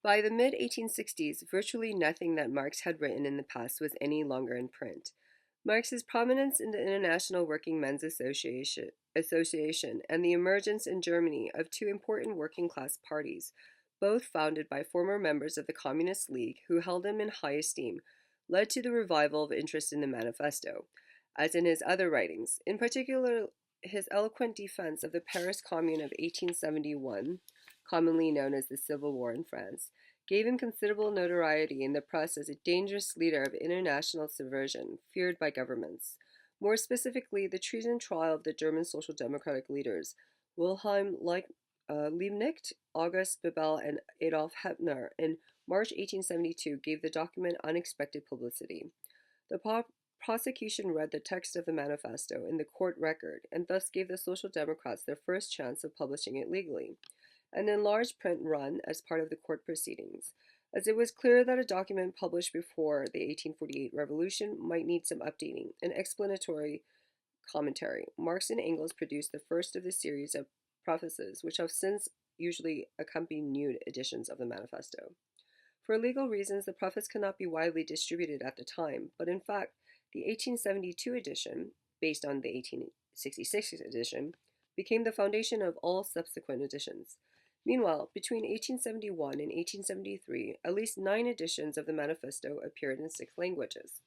By the mid-1860s, virtually nothing that Marx had written in the past was any longer in print. Marx's prominence in the International Working Men's Association and the emergence in Germany of two important working class parties, both founded by former members of the Communist League who held him in high esteem, led to the revival of interest in the Manifesto, as in his other writings, in particular his eloquent defense of the Paris Commune of 1871, commonly known as the Civil War in France, gave him considerable notoriety in the press as a dangerous leader of international subversion, feared by governments. More specifically, the treason trial of the German Social Democratic leaders, Wilhelm Liebknecht, August Bebel, and Adolf Hitler, in March 1872 gave the document unexpected publicity. The prosecution read the text of the manifesto in the court record and thus gave the Social Democrats their first chance of publishing it legally. An enlarged print run as part of the court proceedings, as it was clear that a document published before the 1848 revolution might need some updating and explanatory commentary. Marx and Engels produced the first of the series of prefaces, which have since usually accompanied new editions of the manifesto. For legal reasons, the preface cannot be widely distributed at the time, but in fact, the 1872 edition, based on the 1866 edition, became the foundation of all subsequent editions. Meanwhile, between 1871 and 1873, at least 9 editions of the manifesto appeared in 6 languages.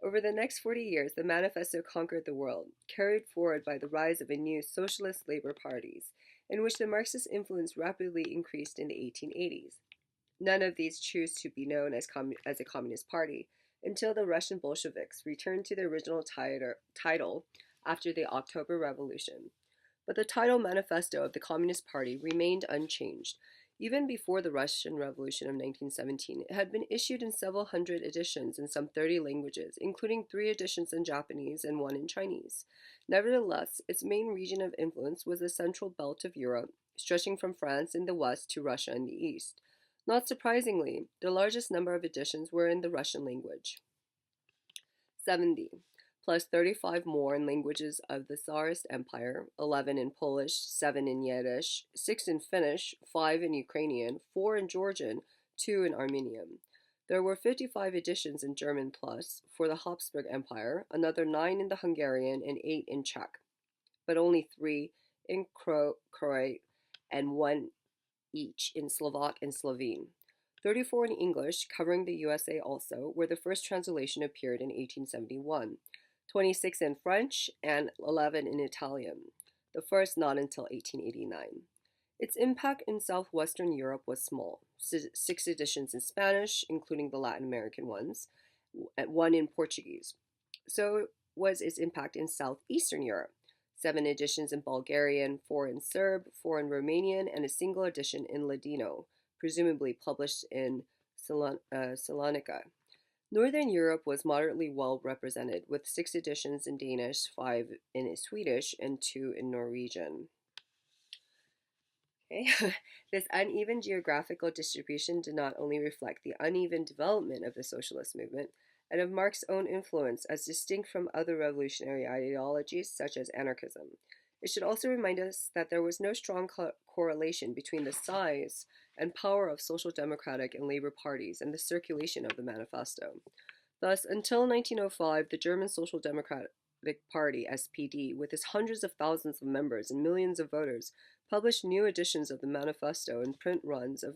Over the next 40 years, the manifesto conquered the world, carried forward by the rise of a new socialist labor parties, in which the Marxist influence rapidly increased in the 1880s. None of these chose to be known as a communist party until the Russian Bolsheviks returned to their original title after the October Revolution. But the title manifesto of the Communist Party remained unchanged. Even before the Russian Revolution of 1917, it had been issued in several hundred editions in some 30 languages, including 3 editions in Japanese and 1 in Chinese. Nevertheless, its main region of influence was the central belt of Europe, stretching from France in the west to Russia in the east. Not surprisingly, the largest number of editions were in the Russian language. 70, plus 35 more in languages of the Tsarist Empire, 11 in Polish, 7 in Yiddish, 6 in Finnish, 5 in Ukrainian, 4 in Georgian, 2 in Armenian. There were 55 editions in German plus for the Habsburg Empire, another 9 in the Hungarian, and 8 in Czech, but only 3 in Croat and 1 each in Slovak and Slovene. 34 in English, covering the USA also, where the first translation appeared in 1871. 26 in French, and 11 in Italian, the first not until 1889. Its impact in southwestern Europe was small, 6 editions in Spanish, including the Latin American ones, and 1 in Portuguese. So was its impact in southeastern Europe, 7 editions in Bulgarian, 4 in Serb, 4 in Romanian, and a single edition in Ladino, presumably published in Salonika. Northern Europe was moderately well represented, with 6 editions in Danish, 5 in Swedish, and 2 in Norwegian. Okay. This uneven geographical distribution did not only reflect the uneven development of the socialist movement and of Marx's own influence as distinct from other revolutionary ideologies such as anarchism. It should also remind us that there was no strong correlation between the size and power of social democratic and labor parties and the circulation of the manifesto. Thus, until 1905, the German Social Democratic Party, SPD, with its hundreds of thousands of members and millions of voters, published new editions of the manifesto in print runs of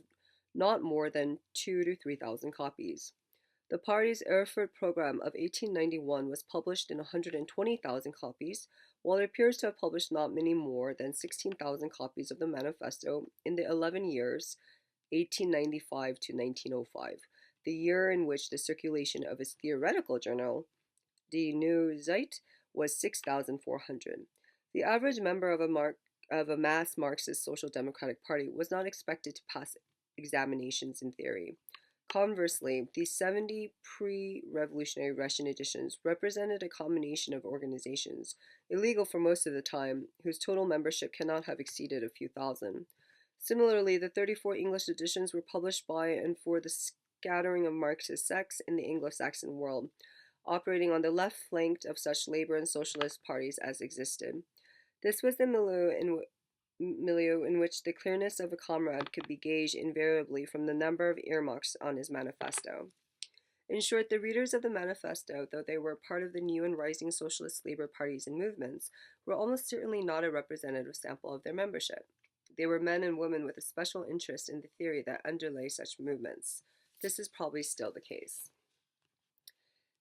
not more than 2,000 to 3,000 copies. The party's Erfurt program of 1891 was published in 120,000 copies, while it appears to have published not many more than 16,000 copies of the manifesto in the 11 years 1895 to 1905, the year in which the circulation of its theoretical journal, Die Neue Zeit, was 6,400. The average member of a mass Marxist Social Democratic Party was not expected to pass examinations in theory. Conversely, these 70 pre-revolutionary Russian editions represented a combination of organizations, illegal for most of the time, whose total membership cannot have exceeded a few thousand. Similarly, the 34 English editions were published by and for the scattering of Marxist sects in the Anglo-Saxon world, operating on the left flank of such labor and socialist parties as existed. This was the milieu milieu in which the clearness of a comrade could be gauged invariably from the number of earmarks on his manifesto. In short, the readers of the manifesto, though they were part of the new and rising socialist labor parties and movements, were almost certainly not a representative sample of their membership. They were men and women with a special interest in the theory that underlay such movements. This is probably still the case.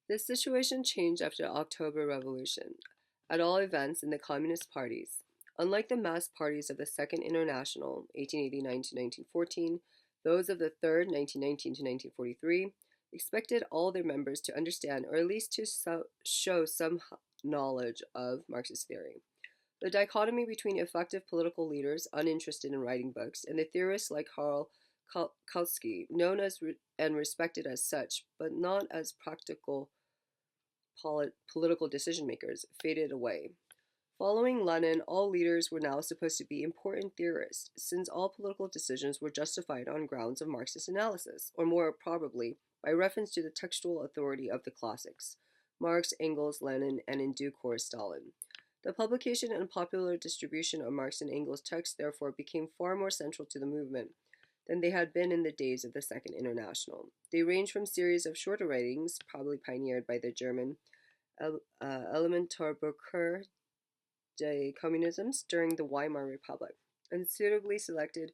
This situation changed after the October Revolution, at all events in the Communist parties. Unlike the mass parties of the Second International, 1889 to 1914, those of the Third, 1919 to 1943, expected all their members to understand or at least to show some knowledge of Marxist theory. The dichotomy between effective political leaders uninterested in writing books and the theorists like Karl Kautsky, known as and respected as such, but not as practical political decision makers, faded away. Following Lenin, all leaders were now supposed to be important theorists, since all political decisions were justified on grounds of Marxist analysis, or more probably, by reference to the textual authority of the classics, Marx, Engels, Lenin, and in due course Stalin. The publication and popular distribution of Marx and Engels' texts therefore became far more central to the movement than they had been in the days of the Second International. They ranged from series of shorter writings, probably pioneered by the German Elementarbucher de Communismus during the Weimar Republic, and suitably selected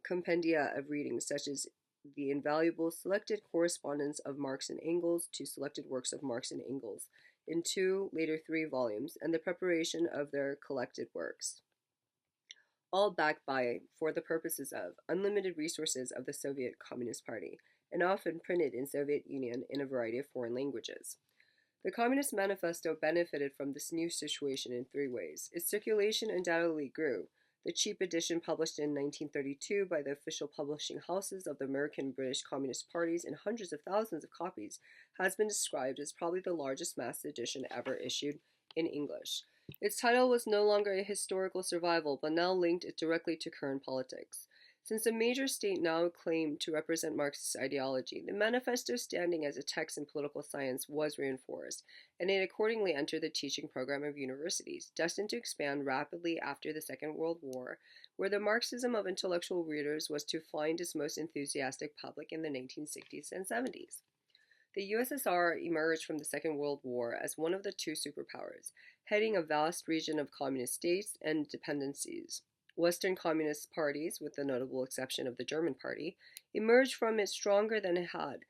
compendia of readings such as the invaluable Selected Correspondence of Marx and Engels to Selected Works of Marx and Engels in 2, later 3 volumes, and the preparation of their collected works, all backed by, for the purposes of, unlimited resources of the Soviet Communist Party, and often printed in Soviet Union in a variety of foreign languages. The Communist Manifesto benefited from this new situation in 3 ways. Its circulation undoubtedly grew. The cheap edition published in 1932 by the official publishing houses of the American and British Communist parties in hundreds of thousands of copies has been described as probably the largest mass edition ever issued in English. Its title was no longer a historical survival, but now linked it directly to current politics. Since a major state now claimed to represent Marxist ideology, the manifesto's standing as a text in political science was reinforced, and it accordingly entered the teaching program of universities, destined to expand rapidly after the Second World War, where the Marxism of intellectual readers was to find its most enthusiastic public in the 1960s and 70s. The USSR emerged from the Second World War as one of the 2 superpowers, heading a vast region of communist states and dependencies. Western communist parties, with the notable exception of the German Party, emerged from it stronger than it had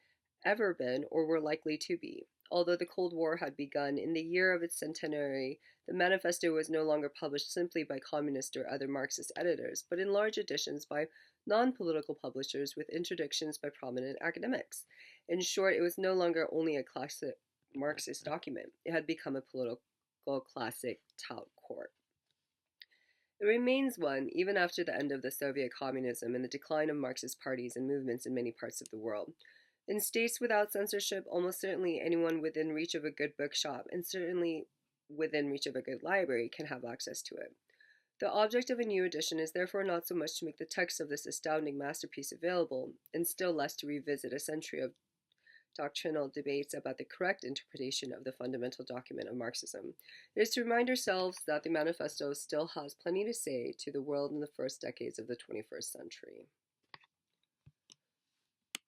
ever been or were likely to be. Although the Cold War had begun in the year of its centenary, the manifesto was no longer published simply by communist or other Marxist editors, but in large editions by non-political publishers with introductions by prominent academics. In short, it was no longer only a classic Marxist document. It had become a political classic tout court. It remains one, even after the end of the Soviet communism and the decline of Marxist parties and movements in many parts of the world. In states without censorship, almost certainly anyone within reach of a good bookshop, and certainly within reach of a good library, can have access to it. The object of a new edition is therefore not so much to make the text of this astounding masterpiece available, and still less to revisit a century of doctrinal debates about the correct interpretation of the fundamental document of Marxism. It is to remind ourselves that the manifesto still has plenty to say to the world in the first decades of the 21st century.